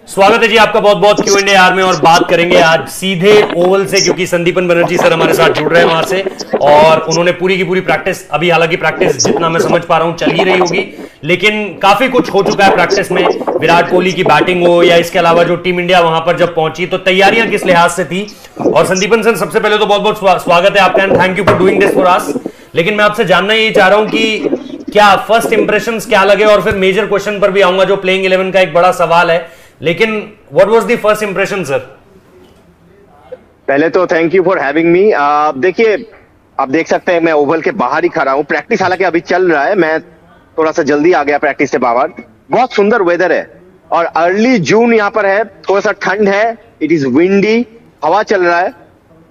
स्वागत है जी आपका बहुत बहुत Q&A आर में। और बात करेंगे आज सीधे ओवल से, क्योंकि संदीपन बनर्जी सर हमारे साथ जुड़ रहे हैं वहां से, और उन्होंने पूरी की पूरी प्रैक्टिस, अभी हालांकि प्रैक्टिस जितना मैं समझ पा रहा हूं चल ही रही होगी, लेकिन काफी कुछ हो चुका है प्रैक्टिस में। विराट कोहली की बैटिंग हो या इसके अलावा जो टीम इंडिया वहां पर जब पहुंची तो तैयारियां किस लिहाज से थी। और संदीपन सर, सबसे पहले तो बहुत बहुत स्वागत है आपका and thank you for doing this for us. लेकिन मैं आपसे जानना यही चाह रहा हूं कि क्या फर्स्ट इंप्रेशंस क्या लगे, और फिर मेजर क्वेश्चन पर भी आऊंगा जो प्लेइंग 11 का एक बड़ा सवाल है। लेकिन what was the first impression sir? पहले तो thank you for having me. देखिए, आप देख सकते हैं मैं ओवल के बाहर ही खड़ा हूं। प्रैक्टिस हालांकि अभी चल रहा है, मैं थोड़ा सा जल्दी आ गया प्रैक्टिस से बाहर। बहुत सुंदर वेदर है और अर्ली जून यहाँ पर है, थोड़ा सा ठंड है, इट इज विंडी, हवा चल रहा है।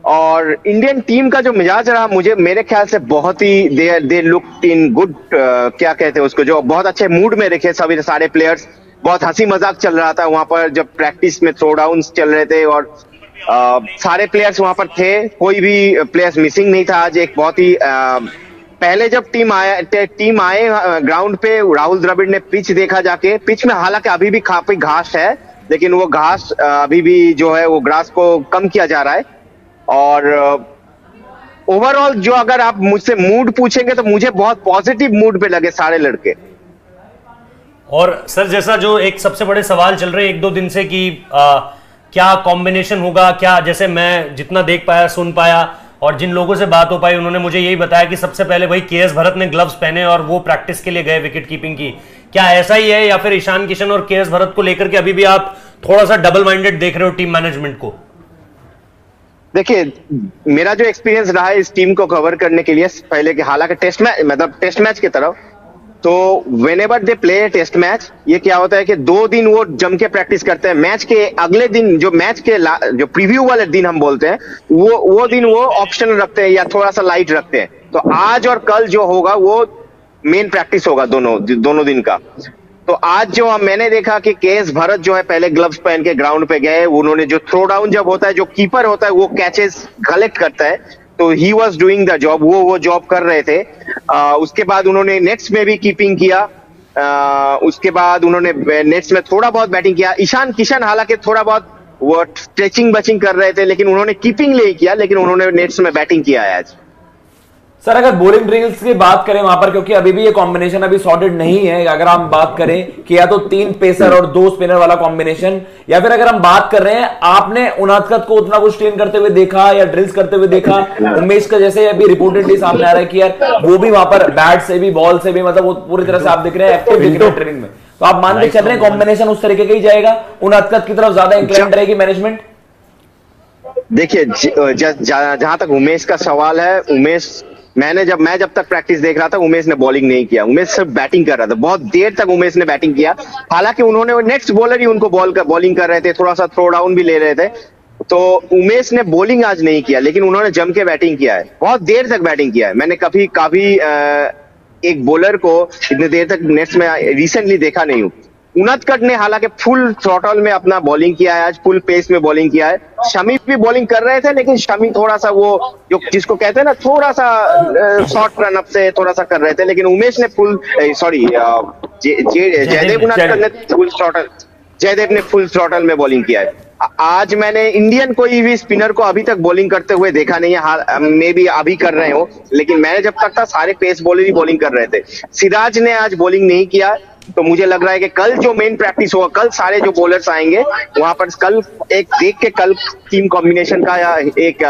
और इंडियन टीम का जो मिजाज रहा, मुझे मेरे ख्याल से बहुत ही दे लुक इन गुड, क्या कहते हैं उसको, जो बहुत अच्छे मूड में रखे सभी सारे प्लेयर्स। बहुत हंसी मजाक चल रहा था वहां पर जब प्रैक्टिस में थ्रो डाउन्स चल रहे थे, और सारे प्लेयर्स वहां पर थे, कोई भी प्लेयर्स मिसिंग नहीं था। आज एक बहुत ही पहले जब टीम आए ग्राउंड पे, राहुल द्रविड़ ने पिच देखा जाके। पिच में हालांकि अभी भी काफी घास है, लेकिन वो घास अभी भी जो है वो ग्रास को कम किया जा रहा है। और ओवरऑल जो अगर आप मुझसे मूड पूछेंगे तो मुझे बहुत पॉजिटिव मूड पे लगे सारे लड़के। और सर, जैसा जो एक सबसे बड़े सवाल चल रहे हैं एक दो दिन से कि क्या कॉम्बिनेशन होगा, क्या, जैसे मैं जितना देख पाया, सुन पाया और जिन लोगों से बात हो पाई, उन्होंने मुझे यही बताया कि सबसे पहले भाई के एस भरत ने ग्लव्स पहने और वो प्रैक्टिस के लिए गए विकेट कीपिंग की। क्या ऐसा ही है, या फिर ईशान किशन और के एस भरत को लेकर के अभी भी आप थोड़ा सा डबल माइंडेड देख रहे हो टीम मैनेजमेंट को? देखिए, मेरा जो एक्सपीरियंस रहा है इस टीम को कवर करने के लिए पहले के, हालांकि टेस्ट मैच की तरफ, तो whenever they play test match, ये क्या होता है कि 2 दिन वो जम के प्रैक्टिस करते हैं। मैच के अगले दिन, जो मैच के जो प्रीव्यू वाले दिन हम बोलते हैं, वो दिन वो ऑप्शन रखते हैं या थोड़ा सा लाइट रखते हैं। तो आज और कल जो होगा वो मेन प्रैक्टिस होगा दोनों दिन का। तो आज जो मैंने देखा कि के एस भरत जो है पहले ग्लव्स पहन के ग्राउंड पे गए, उन्होंने जो थ्रो डाउन जब होता है, जो कीपर होता है वो कैचेस कलेक्ट करता है, तो he was doing the job, वो जॉब कर रहे थे। उसके बाद उन्होंने नेट्स में भी कीपिंग किया, उसके बाद उन्होंने नेट्स में थोड़ा बहुत बैटिंग किया। ईशान किशन हालांकि थोड़ा बहुत वो स्ट्रेचिंग बचिंग कर रहे थे, लेकिन उन्होंने कीपिंग नहीं किया, लेकिन उन्होंने नेट्स में बैटिंग किया है आज। सर, अगर बॉलिंग ड्रिल्स की बात करें वहां पर, क्योंकि अभी भी ये कॉम्बिनेशन अभी सॉर्टेड नहीं है, अगर हम बात करें कि या तो 3 पेसर और 2 स्पिनर वाला कॉम्बिनेशन, या फिर अगर हम बात कर रहे हैं, आपने उनादकत को उतना कुछ ट्रेन करते हुए देखा या ड्रिल्स करते हुए देखा? उमेश का जैसे अभी रिपोर्टेडली सामने आ रहा है कि यार वो भी वहां पर बैट से भी, बॉल से भी, मतलब वो पूरी तरह से आप दिख रहे हैं एक्टिव विकेट ट्रेनिंग में। तो आप मानते चल रहे हैं कॉम्बिनेशन उस तरीके का ही जाएगा, उनादकत की तरफ ज्यादा इंक्लाइंड रहेगी मैनेजमेंट? देखिए, जहां तक उमेश का सवाल है, उमेश मैं जब तक प्रैक्टिस देख रहा था, उमेश ने बॉलिंग नहीं किया, उमेश सिर्फ बैटिंग कर रहा था। बहुत देर तक उमेश ने बैटिंग किया, हालांकि उन्होंने नेक्स्ट बॉलर ही उनको बॉलिंग कर रहे थे, थोड़ा सा थ्रो डाउन भी ले रहे थे। तो उमेश ने बॉलिंग आज नहीं किया, लेकिन उन्होंने जम के बैटिंग किया है, बहुत देर तक बैटिंग किया है। मैंने काफी एक बॉलर को इतने देर तक नेट्स में रिसेंटली देखा नहीं हूं। उनादकट ने हालांकि फुल थ्रॉटल में अपना बॉलिंग किया है आज, फुल पेस में बॉलिंग किया है। शमी भी बॉलिंग कर रहे थे, लेकिन शमी थोड़ा सा वो जो जिसको कहते हैं ना, थोड़ा सा शॉर्ट रन अप से थोड़ा सा कर रहे थे, लेकिन उमेश ने जयदेव ने फुल थ्रॉटल में बॉलिंग किया है। आज मैंने इंडियन कोई भी स्पिनर को अभी तक बॉलिंग करते हुए देखा नहीं है, मे भी अभी कर रहे हो, लेकिन मैंने जब तक था सारे पेस बॉलर ही बॉलिंग कर रहे थे। सिराज ने आज बॉलिंग नहीं किया, तो मुझे लग रहा है कि कल जो मेन प्रैक्टिस होगा, कल सारे जो बॉलर्स आएंगे वहां पर, कल एक देख के कल टीम कॉम्बिनेशन का एक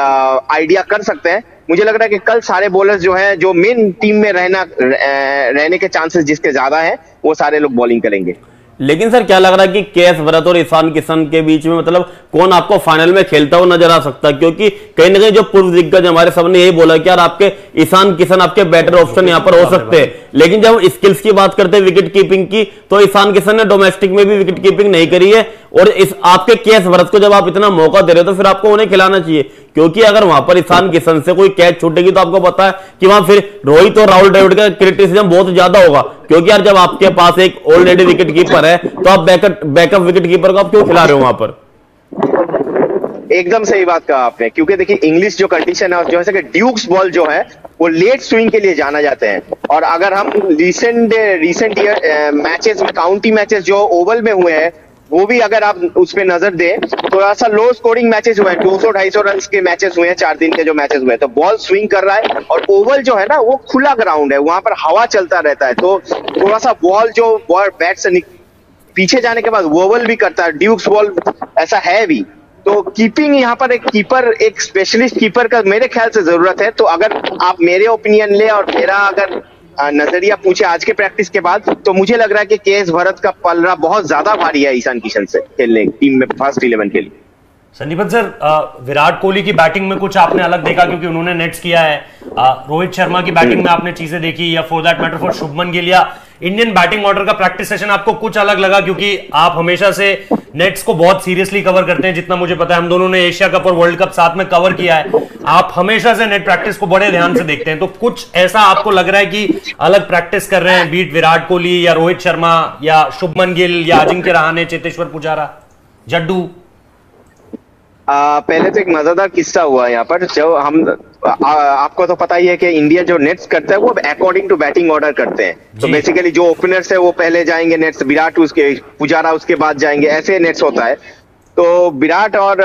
आइडिया कर सकते हैं। मुझे लग रहा है कि कल सारे बॉलर्स जो है, जो मेन टीम में रहने के चांसेस जिसके ज्यादा है, वो सारे लोग बॉलिंग करेंगे। लेकिन सर, क्या लग रहा है कि के एस भरत और ईशान किशन के बीच में, मतलब कौन आपको फाइनल में खेलता हुआ नजर आ सकता है? क्योंकि कहीं ना कहीं जो पूर्व दिग्गज हमारे सबने यही बोला कि यार आपके ईशान किशन आपके बेटर ऑप्शन यहां पर हो सकते हैं, लेकिन जब स्किल्स की बात करते हैं विकेट कीपिंग की, तो ईशान किशन ने डोमेस्टिक में भी विकेट कीपिंग नहीं करी है। और इस आपके के एस भरत को जब आप इतना मौका दे रहे हो, तो फिर आपको उन्हें खिलाना चाहिए, क्योंकि अगर वहां पर ईशान किशन से कोई कैच छूटेगी तो आपको पता है कि वहां फिर रोहित और राहुल द्रविड़ का क्रिटिसिज्म बहुत ज्यादा होगा। क्योंकि यार जब आपके पास एक ऑलरेडी विकेट कीपर है, तो आप बैकअप विकेट कीपर को आप क्यों खिला रहे हो वहां पर? एकदम सही बात कहा आपने, क्योंकि देखिए इंग्लिश जो कंडीशन है और जो है कि ड्यूक्स बॉल जो है वो लेट स्विंग के लिए जाना जाते हैं। और अगर हम रिसेंट ईयर मैचेस में, काउंटी मैचेस जो ओवल में हुए हैं, वो भी अगर आप उस पर नजर दें, थोड़ा सा लो स्कोरिंग मैचेस हुए हैं, 200-250 रन के मैचेस हुए हैं, 4 दिन के जो मैचेस हुए हैं। तो बॉल स्विंग कर रहा है और ओवल जो है ना वो खुला ग्राउंड है, वहां पर हवा चलता रहता है, तो थोड़ा सा बॉल जो बैट से पीछे जाने के बाद वोवल भी करता है। ड्यूक्स बॉल ऐसा है भी, तो कीपिंग यहाँ पर एक स्पेशलिस्ट कीपर का मेरे ख्याल से जरूरत है। तो अगर आप मेरे ओपिनियन ले और मेरा अगर नजरिया पूछे आज के प्रैक्टिस के बाद, तो मुझे लग रहा है कि केएस भरत का पलड़ा बहुत ज्यादा भारी है ईशान किशन से खेलने टीम में फर्स्ट 11 के लिए। संदीपन सर, विराट कोहली की बैटिंग में कुछ आपने अलग देखा क्योंकि उन्होंने नेट्स किया है, रोहित शर्मा की बैटिंग में आपने चीजें देखी, या for that matter for Shubman Gill या इंडियन बैटिंग ऑर्डर का प्रैक्टिस सेशन आपको कुछ अलग लगा? क्योंकि आप हमेशा से नेट्स को बहुत सीरियसली कवर करते हैं, जितना मुझे पता है हम दोनों ने एशिया कप और वर्ल्ड कप साथ में कवर किया है, आप हमेशा से नेट प्रैक्टिस को बड़े ध्यान से देखते हैं, तो कुछ ऐसा आपको लग रहा है कि अलग प्रैक्टिस कर रहे हैं बीट विराट कोहली या रोहित शर्मा या शुभमन गिल या अजिंक्य रहाणे, चेतेश्वर पुजारा, जड्डू? पहले तो एक मजेदार किस्सा हुआ यहाँ पर, जब हम आपको तो पता ही है कि इंडिया जो नेट्स करता है वो अकॉर्डिंग टू बैटिंग ऑर्डर करते हैं। तो बेसिकली जो ओपनर्स है वो पहले जाएंगे नेट्स, विराट उसके, पुजारा उसके बाद जाएंगे, ऐसे नेट्स होता है। तो विराट और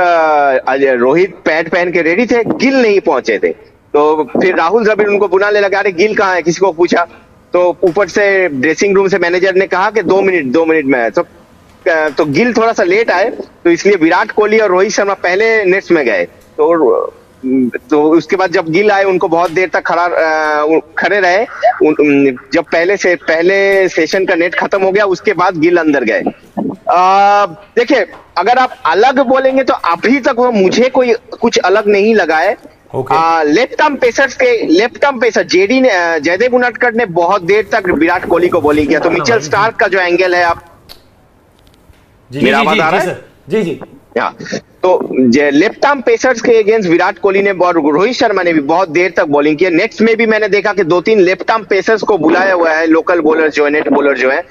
रोहित पैड पहन के रेडी थे, गिल नहीं पहुंचे थे। तो फिर राहुल द्रविड़ उनको बुलाने लगा, अरे गिल कहाँ है, किसी को पूछा, तो ऊपर से ड्रेसिंग रूम से मैनेजर ने कहा कि 2 मिनट में। तो गिल थोड़ा सा लेट आए, तो इसलिए विराट कोहली और रोहित शर्मा पहले नेट्स में गए। तो उसके बाद जब गिल आए, उनको बहुत देर तक खड़े रहे, जब पहले सेशन का नेट खत्म हो गया, उसके बाद गिल अंदर गए। देखिए, अगर आप अलग बोलेंगे तो अभी तक वो मुझे कोई कुछ अलग नहीं लगा है। लेफ्ट आर्म पेसर जयदेव उनडकट ने बहुत देर तक विराट कोहली को बॉलिंग किया। तो मिचेल स्टार्क का जो एंगल है, आप मेरा आवाज आ रहा है? जी। तो लेफ्ट आर्म पेसर्स के अगेंस्ट विराट कोहली ने और रोहित शर्मा ने भी बहुत देर तक बॉलिंग की है। नेट्स में भी मैंने देखा कि 2-3 लेफ्ट आर्म पेसर्स को बुलाया हुआ है, लोकल बॉलर जो है, नेट बॉलर जो है।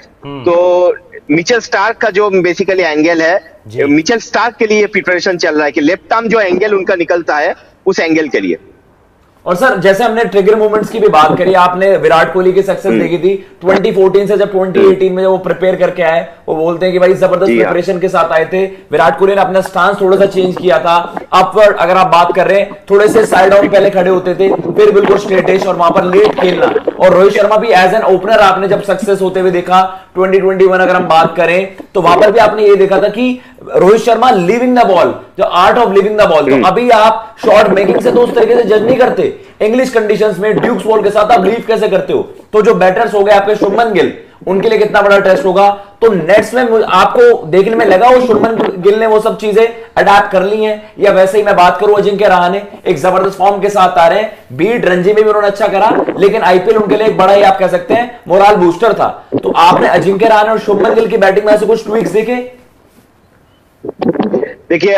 तो मिचेल स्टार्क का जो बेसिकली एंगल है, मिचेल स्टार्क के लिए प्रिपरेशन चल रहा है कि लेफ्ट आर्म जो एंगल उनका निकलता है उस एंगल के लिए। और सर, जैसे हमने ट्रिगर मूवमेंट्स की भी बात करी, आपने विराट कोहली की सक्सेस देखी थी 2014 से, जब 2018 में जब वो प्रिपेयर करके आए, वो बोलते हैं कि भाई जबरदस्त प्रिपरेशन के साथ आए थे। विराट कोहली ने अपना स्टांस थोड़ा सा चेंज किया था, अपवर्ड अगर आप बात कर रहे हैं, थोड़े से साइड डाउन पहले खड़े होते थे, फिर बिल्कुल स्ट्रेटिश और वहां पर लेट खेलना। और रोहित शर्मा भी एज एन ओपनर आपने जब सक्सेस होते हुए देखा 2021 अगर हम बात करें, तो वहां पर भी आपने ये देखा था कि Rohit Sharma living the ball, जो art of living the ball. तो अभी आप शॉट मेकिंग से तो उस तरीके से जज नहीं करते, इंग्लिश कंडीशंस में ड्यूक्स बॉल के साथ आप लीव कैसे करते हो? तो जो बैटर्स हो गए आपके शुभमन गिल, उनके लिए कितना बड़ा टेस्ट होगा। तो नेट्स में आपको देखने में लगा वो शुभमन गिल ने वो सब चीजें अडैप्ट कर ली हैं, या वैसे ही मैं बात करूं अजिंक्य रहाणे एक जबरदस्त फॉर्म के साथ आ रहे हैं, बीट रणजी में भी उन्होंने अच्छा करा, लेकिन आईपीएल उनके लिए एक बड़ा ही आप कह सकते हैं मोरल बूस्टर था। तो आपने अजिंक्य रहाणे और शुभमन गिल की बैटिंग में ऐसे कुछ ट्विक्स देखे? देखिए,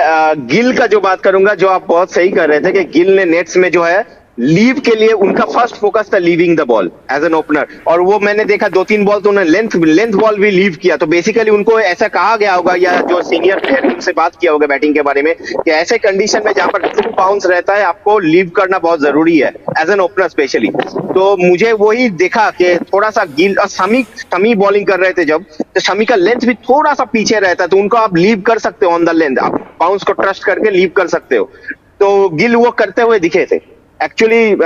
गिल का जो बात करूंगा, जो आप बहुत सही कर रहे थे कि गिल ने नेट्स में जो है लीव के लिए उनका फर्स्ट फोकस था leaving the ball as an opener, और वो मैंने देखा 2-3 बॉल तो उन्होंने लेंथ बॉल भी लीव किया। तो बेसिकली उनको ऐसा कहा गया होगा, या जो सीनियर प्लेयर उनसे बात किया होगा बैटिंग के बारे में, कि ऐसे कंडीशन में जहां पर ट्रू बाउंस रहता है, आपको लीव करना बहुत जरूरी है एज एन ओपनर स्पेशली। तो मुझे वही देखा कि थोड़ा सा गिल और शमी बॉलिंग कर रहे थे जब, तो शमी का लेंथ भी थोड़ा सा पीछे रहता है, तो उनको आप लीव कर सकते हो ऑन द लेंथ, आप बाउंस को ट्रस्ट करके लीव कर सकते हो। तो गिल वो करते हुए दिखे थे। एक्चुअली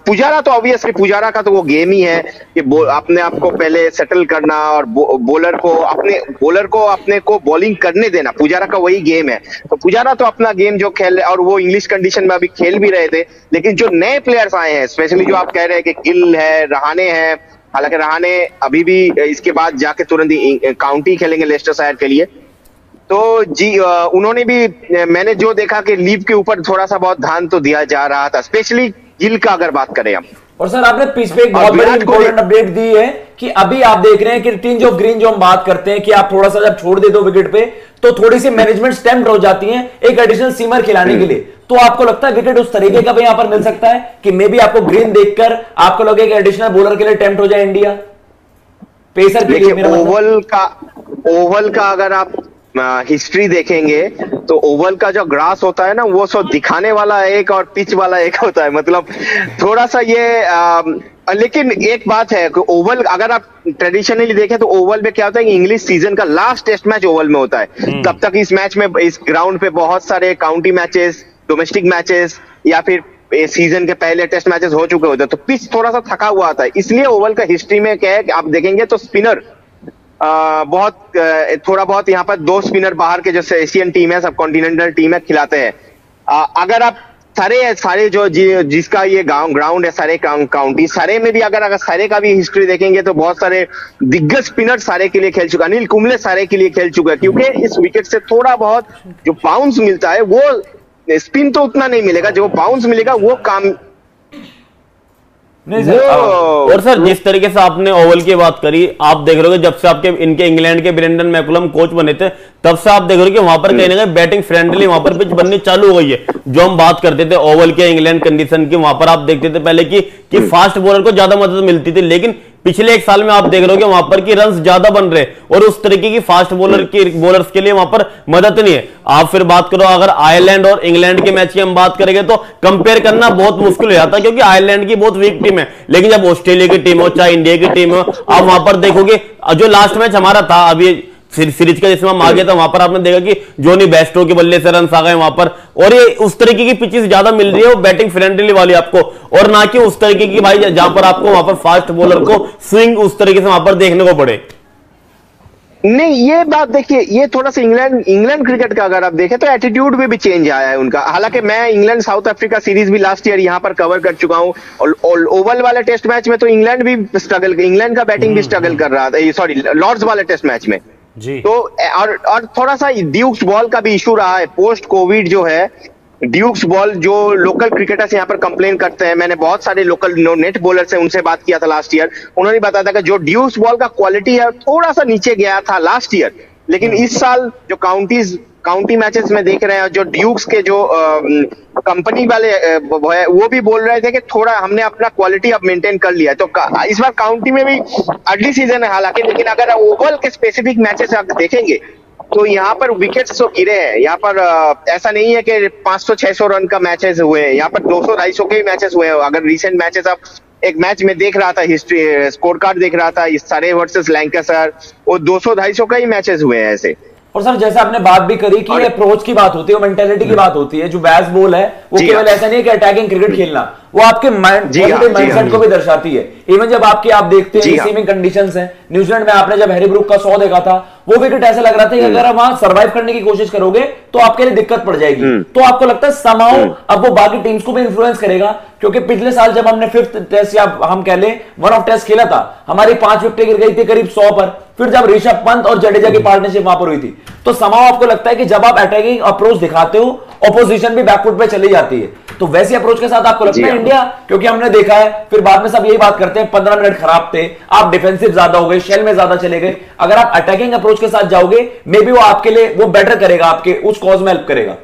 पुजारा तो ऑब्वियसली, पुजारा का तो वो गेम ही है कि अपने आप को पहले सेटल करना और बॉलर को अपने को बॉलिंग करने देना, पुजारा का वही गेम है। तो पुजारा तो अपना गेम जो खेल रहे, और वो इंग्लिश कंडीशन में अभी खेल भी रहे थे। लेकिन जो नए प्लेयर्स आए हैं, स्पेशली जो आप कह रहे हैं कि गिल है, रहाणे है, हालांकि रहाणे अभी भी इसके बाद जाके तुरंत ही काउंटी खेलेंगे लेस्टर शायर के लिए, तो जी उन्होंने भी, मैंने जो देखा कि लीव के ऊपर थोड़ा सा बहुत ध्यान तो दिया जा रहा था, स्पेशली गिल का अगर बात करें हम। और सर, आपने पिच पे एक बहुत बड़ी इंपॉर्टेंट अपडेट दी है कि अभी आप देख रहे हैं कि टिंज ऑफ ग्रीन जो हम बात करते हैं, कि आप थोड़ा सा जब छोड़ दे दो विकेट पे, तो थोड़ी सी मैनेजमेंट स्टेम्प्ड हो जाती है एक एडिशनल सीमर खिलाने के लिए। तो आपको लगता है विकेट उस तरीके का भी यहां पर मिल सकता है कि मे बी आपको ग्रीन देखकर आपको लगे कि एडिशनल बॉलर के लिए टेम्प्ट हो जाए इंडिया पेसर के लिए? ओवल का अगर आप हिस्ट्री देखेंगे तो ओवल का जो ग्रास होता है ना, वो सो दिखाने वाला एक और पिच वाला एक होता है। मतलब थोड़ा सा ये लेकिन एक बात है कि ओवल अगर आप ट्रेडिशनली देखें तो ओवल में क्या होता है कि इंग्लिश सीजन का लास्ट टेस्ट मैच ओवल में होता है। तब तक इस मैच में, इस ग्राउंड पे बहुत सारे काउंटी मैचेस, डोमेस्टिक मैचेस या फिर सीजन के पहले टेस्ट मैचेस हो चुके होते हैं, तो पिच थोड़ा सा थका हुआ आता है। इसलिए ओवल का हिस्ट्री में क्या है कि आप देखेंगे तो स्पिनर थोड़ा बहुत यहाँ पर 2 स्पिनर बाहर के जो एशियन टीम है, सब कॉन्टिनेंटल टीम है, खिलाते हैं। अगर आप सारे जो जिसका ये ग्राउंड है, सारे काउंटी, सारे में भी अगर सारे का भी हिस्ट्री देखेंगे तो बहुत सारे दिग्गज स्पिनर सारे के लिए खेल चुका। अनिल कुंबले सारे के लिए खेल चुका है, क्योंकि इस विकेट से थोड़ा बहुत जो बाउंस मिलता है, वो स्पिन तो उतना नहीं मिलेगा, जो बाउंस मिलेगा वो काम नहीं सर। और सर जिस तरीके से आपने ओवल की बात करी, आप देख रहे हो जब से आपके इनके इंग्लैंड के ब्रेंडन मैकुलम कोच बने थे, तब से आप देख रहे हो कि वहां पर कहीं ना कहीं बैटिंग फ्रेंडली वहां पर पिच बननी चालू हो गई है। जो हम बात करते थे ओवल के इंग्लैंड कंडीशन की, वहां पर आप देखते थे पहले कि फास्ट बॉलर को ज्यादा मदद मिलती थी, लेकिन पिछले 1 साल में आप देख रहे हो कि वहां पर की रन्स ज्यादा बन रहे और उस तरीके की फास्ट बॉलर्स के लिए वहां पर मदद नहीं है। आप फिर बात करो अगर आयरलैंड और इंग्लैंड के मैच की हम बात करेंगे तो कंपेयर करना बहुत मुश्किल हो जाता है, क्योंकि आयरलैंड की बहुत वीक टीम है। लेकिन जब ऑस्ट्रेलिया की टीम हो चाहे इंडिया की टीम हो, आप वहां पर देखोगे जो लास्ट मैच हमारा था अभी सीरीज का जिसमें हम आ गया था, वहां पर आपने देखा कि जोनी बेस्टो के बल्ले से रन आ गए वहां पर, और ये उस तरीके की पिचेस ज्यादा मिल रही है वो बैटिंग फ्रेंडली वाली आपको, और ना कि उस तरीके की भाई जहां पर आपको वहां पर फास्ट बॉलर को स्विंग उस तरीके से वहां पर देखने को पड़े। नहीं, ये बात देखिए, ये थोड़ा सा इंग्लैंड क्रिकेट का अगर आप देखें तो एटीट्यूड में भी चेंज आया है उनका। हालांकि मैं इंग्लैंड साउथ अफ्रीका सीरीज भी लास्ट ईयर यहां पर कवर कर चुका हूं, और ओवल वाले टेस्ट मैच में तो इंग्लैंड का बैटिंग भी स्ट्रगल कर रहा था, सॉरी लॉर्ड्स वाले टेस्ट मैच में जी। तो और थोड़ा सा ड्यूक्स बॉल का भी इशू रहा है पोस्ट कोविड। जो है ड्यूक्स बॉल, जो लोकल क्रिकेटर्स यहाँ पर कंप्लेन करते हैं, मैंने बहुत सारे लोकल नेट बॉलर से उनसे बात किया था लास्ट ईयर, उन्होंने बताया था कि जो ड्यूक्स बॉल का क्वालिटी है थोड़ा सा नीचे गया था लास्ट ईयर, लेकिन इस साल जो काउंटी मैचेस में देख रहे हैं, जो ड्यूक्स के जो कंपनी वाले वो भी बोल रहे थे कि थोड़ा हमने अपना क्वालिटी अब मेंटेन कर लिया है। तो इस बार काउंटी में भी अगली सीजन है हालांकि, लेकिन अगर ओवल के स्पेसिफिक मैचेस आप देखेंगे तो यहाँ पर विकेट्स तो गिरे हैं। यहाँ पर ऐसा नहीं है कि 500-600 रन का मैचेस हुए हैं, यहाँ पर 200-250 के ही मैचेस हुए हैं। अगर रिसेंट मैचेस आप एक मैच में देख रहा था, हिस्ट्री स्कोर कार्ड देख रहा था, सरे वर्सेस लैंकाशायर, वो 200-250 का ही मैचेस हुए हैं ऐसे। और सर जैसे आपने बात भी करी कि ये अप्रोच की बात होती है, मेंटेलिटी की बात होती है, जो बैस बॉल है वो केवल ऐसा नहीं है कि अटैकिंग क्रिकेट खेलना, वो आपके माइंडसेट को भी दर्शाती है। इवन जब आप देखते हैं रिसीविंग कंडीशंस हैं, न्यूजीलैंड में आपने जब हैरी ब्रूक का 100 देखा था, वो विकेट ऐसा लग रहा था कि अगर आप वहां सर्वाइव करने की कोशिश करोगे तो आपके लिए दिक्कत पड़ जाएगी। तो आपको लगता है समाउ अब वो बाकी टीम्स को भी इन्फ्लुएंस करेगा, क्योंकि पिछले साल जब हमने 5th टेस्ट या हम कह लें 1 ऑफ टेस्ट खेला था, हमारी 5 विकेटें गिर गई थी करीब 100 पर। फिर जब ऋषभ पंत और जडेजा की पार्टनरशिप वहां पर हुई थी, तो समाउ आपको लगता है कि जब आप अटैकिंग अप्रोच दिखाते हो, ऑपोजिशन भी बैकफुट पे चली जाती है। तो वैसी अप्रोच के साथ आपको लगता है इंडिया, क्योंकि हमने देखा है फिर बाद में सब यही बात करते हैं 15 मिनट खराब थे, आप डिफेंसिव ज्यादा हो गए, शेल में ज्यादा चले गए। अगर आप अटैकिंग अप्रोच के साथ जाओगे, मे बी वो आपके लिए वो बेटर करेगा, आपके उस कॉज में हेल्प करेगा।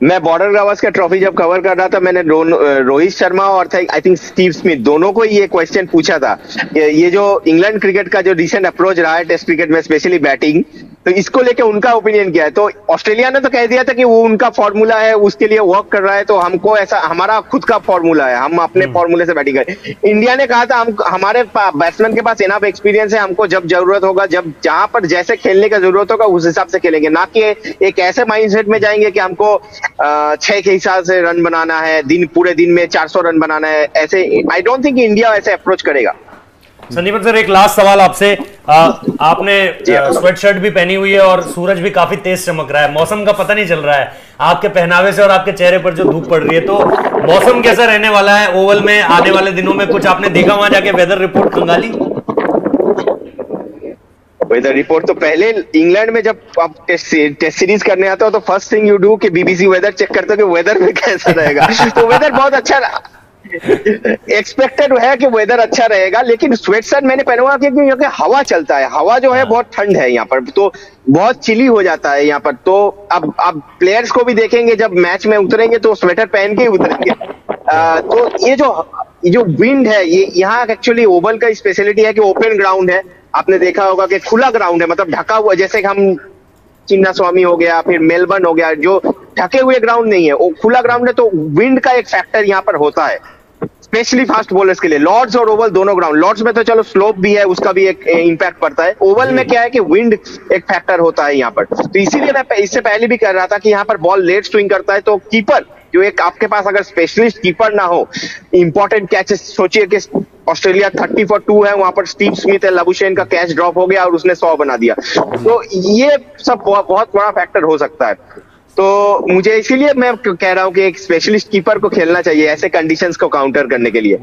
मैं बॉर्डर गावस्कर ट्रॉफी जब कवर कर रहा था, मैंने रोहित शर्मा और आई थिंक स्टीव स्मिथ दोनों को ये क्वेश्चन पूछा था, ये जो इंग्लैंड क्रिकेट का जो रिसेंट अप्रोच रहा है टेस्ट क्रिकेट में स्पेशली बैटिंग, तो इसको लेके उनका ओपिनियन क्या है। तो ऑस्ट्रेलिया ने तो कह दिया था कि वो उनका फॉर्मूला है, उसके लिए वर्क कर रहा है, तो हमको ऐसा हमारा खुद का फॉर्मूला है, हम अपने फॉर्मूले से बैटिंग करें। इंडिया ने कहा था हमारे बैट्समैन के पास इनफ एक्सपीरियंस है, हमको जब जरूरत होगा, जब जहां पर जैसे खेलने का जरूरत होगा उस हिसाब से खेलेंगे, ना कि एक ऐसे माइंडसेट में जाएंगे कि हमको 6 के हिसाब से रन बनाना है, पूरे दिन में 400 रन बनाना है। ऐसे आई डोंट थिंक इंडिया ऐसे अप्रोच करेगा। संदीपन सर, एक लास्ट सवाल आपसे। आपने स्वेट शर्ट भी पहनी हुई है और सूरज भी काफी तेज चमक रहा है, मौसम का पता नहीं चल रहा है आपके पहनावे से और आपके चेहरे पर जो धूप पड़ रही है, तो मौसम कैसा रहने वाला है ओवल में आने वाले दिनों में? कुछ आपने देखा वहां जाके, वेदर रिपोर्ट खंगाली? वेदर रिपोर्ट तो पहले इंग्लैंड में जब आप टेस्ट सीरीज करने आता हो तो फर्स्ट थिंग यू डू कि बीबीसी वेदर चेक करते हो कि वेदर में कैसा रहेगा। तो वेदर बहुत अच्छा एक्सपेक्टेड है कि वेदर अच्छा रहेगा, लेकिन स्वेट शर्ट मैंने पहना हुआ क्योंकि हवा चलता है, हवा जो है बहुत ठंड है यहाँ पर, तो बहुत चिली हो जाता है यहाँ पर। तो अब प्लेयर्स को भी देखेंगे जब मैच में उतरेंगे तो स्वेटर पहन के ही उतरेंगे। तो ये जो विंड है, ये यहाँ एक्चुअली ओवल का स्पेशलिटी है कि ओपन ग्राउंड है। आपने देखा होगा कि खुला ग्राउंड है, मतलब ढका हुआ, जैसे कि हम चिन्ना स्वामी हो गया, फिर मेलबर्न हो गया, जो ढके हुए ग्राउंड नहीं है, वो खुला ग्राउंड है, तो विंड का एक फैक्टर यहाँ पर होता है स्पेशली फास्ट बॉलर्स के लिए। लॉर्ड्स और ओवल दोनों ग्राउंड, लॉर्ड्स में तो चलो स्लोप भी है, उसका भी एक इम्पैक्ट पड़ता है, ओवल में क्या है कि विंड एक फैक्टर होता है यहाँ पर। तो इसीलिए मैं इससे पहले भी कर रहा था कि यहाँ पर बॉल लेट स्विंग करता है, तो कीपर जो एक आपके पास अगर स्पेशलिस्ट कीपर ना हो, इंपॉर्टेंट कैचेस, सोचिए कि ऑस्ट्रेलिया 30 for 2 है, वहां पर स्टीव स्मिथ है, लबुशेन का कैच ड्रॉप हो गया और उसने 100 बना दिया, तो ये सब बहुत बड़ा फैक्टर हो सकता है। तो मुझे इसीलिए मैं कह रहा हूं कि एक स्पेशलिस्ट कीपर को खेलना चाहिए ऐसे कंडीशंस को काउंटर करने के लिए।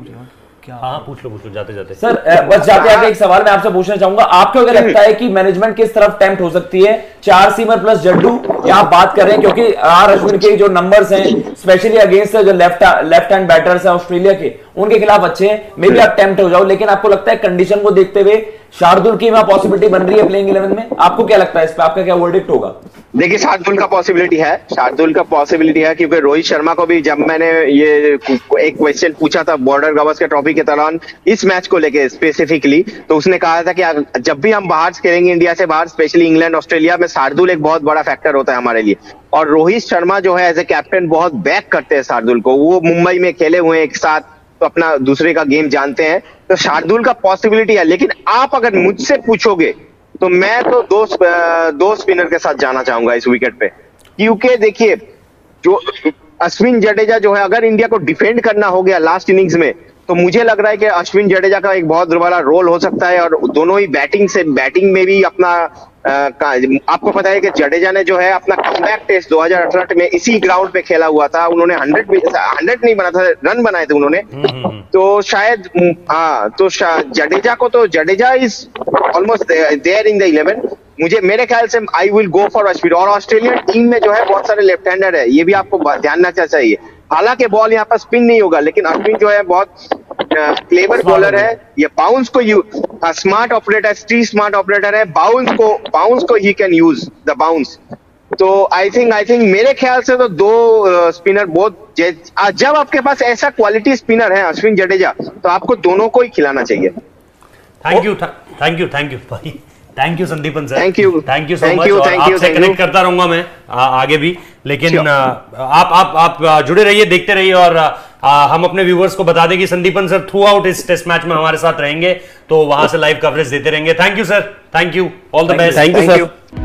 हाँ पूछ लो जाते जाते सर। बस जाते जाते एक सवाल मैं आपसे पूछना चाहूंगा, आपको क्या लगता है कि मैनेजमेंट किस तरफ टेम्प्ट हो सकती है? 4 सीमर प्लस जड्डू यहाँ बात कर रहे हैं, क्योंकि आर अश्विन के जो नंबर्स हैं स्पेशली अगेंस्ट जो लेफ्ट हैंड बैटर्स हैं ऑस्ट्रेलिया के, उनके खिलाफ अच्छे हैं, मे बी आप टेम्प्ट हो जाओ, लेकिन आपको लगता है कंडीशन को देखते हुए शार्दुल की वहां पॉसिबिलिटी बन रही है प्लेइंग 11 में? आपको क्या लगता है इस पे, आपका क्या वर्डिक्ट होगा? देखिए शार्दुल का पॉसिबिलिटी है, क्योंकि रोहित शर्मा को भी जब मैंने ये एक क्वेश्चन पूछा था बॉर्डर गावस्कर ट्रॉफी के दौरान इस मैच को लेके स्पेसिफिकली, तो उसने कहा था कि जब भी हम बाहर खेलेंगे इंडिया से बाहर, स्पेशली इंग्लैंड ऑस्ट्रेलिया में, शार्दुल एक बहुत बड़ा फैक्टर होता है हमारे लिए। और रोहित शर्मा जो है एज ए कैप्टन बहुत बैक करते हैं शार्दुल को, वो मुंबई में खेले हुए हैं एक साथ, तो अपना दूसरे का गेम जानते हैं, तो शार्दुल का पॉसिबिलिटी है। लेकिन आप अगर मुझसे पूछोगे तो मैं तो दो स्पिनर के साथ जाना चाहूंगा इस विकेट पे, क्योंकि देखिए जो अश्विन जडेजा जो है, अगर इंडिया को डिफेंड करना हो गया लास्ट इनिंग्स में, तो मुझे लग रहा है कि अश्विन जडेजा का एक बहुत बड़ा रोल हो सकता है। और दोनों ही बैटिंग में भी अपना आपको पता है कि जडेजा ने जो है अपना कमबैक टेस्ट 2018 में इसी ग्राउंड पे खेला हुआ था, उन्होंने 100 नहीं बना था, रन बनाए थे उन्होंने, तो शायद तो जडेजा को, तो Jadeja is almost there in the 11। मेरे ख्याल से I will go for Ashwin. और ऑस्ट्रेलियन टीम में जो है बहुत सारे लेफ्ट हैंडर है, ये भी आपको ध्यान रखना चाहिए। हालांकि बॉल यहाँ पर स्पिन नहीं होगा, लेकिन अश्विन जो है बहुत क्लेवर बॉलर है, ये बाउंस को स्मार्ट ऑपरेटर, स्मार्ट ऑपरेटर है, बाउंस को he can use the bounce. तो आई थिंक मेरे ख्याल से तो दो स्पिनर बहुत, जब आपके पास ऐसा क्वालिटी स्पिनर है अश्विन जडेजा, तो आपको दोनों को ही खिलाना चाहिए। थैंक यू भाई, thank you Sandipan sir, thank you so much. और आपसे कनेक्ट करता रहूंगा मैं आगे भी, लेकिन आप जुड़े रहिए, देखते रहिए, और हम अपने व्यूवर्स को बता दें कि संदीपन सर थ्रू आउट इस टेस्ट मैच में हमारे साथ रहेंगे, तो वहां से लाइव कवरेज देते रहेंगे। Thank you sir, thank you, all the best. Thank you sir.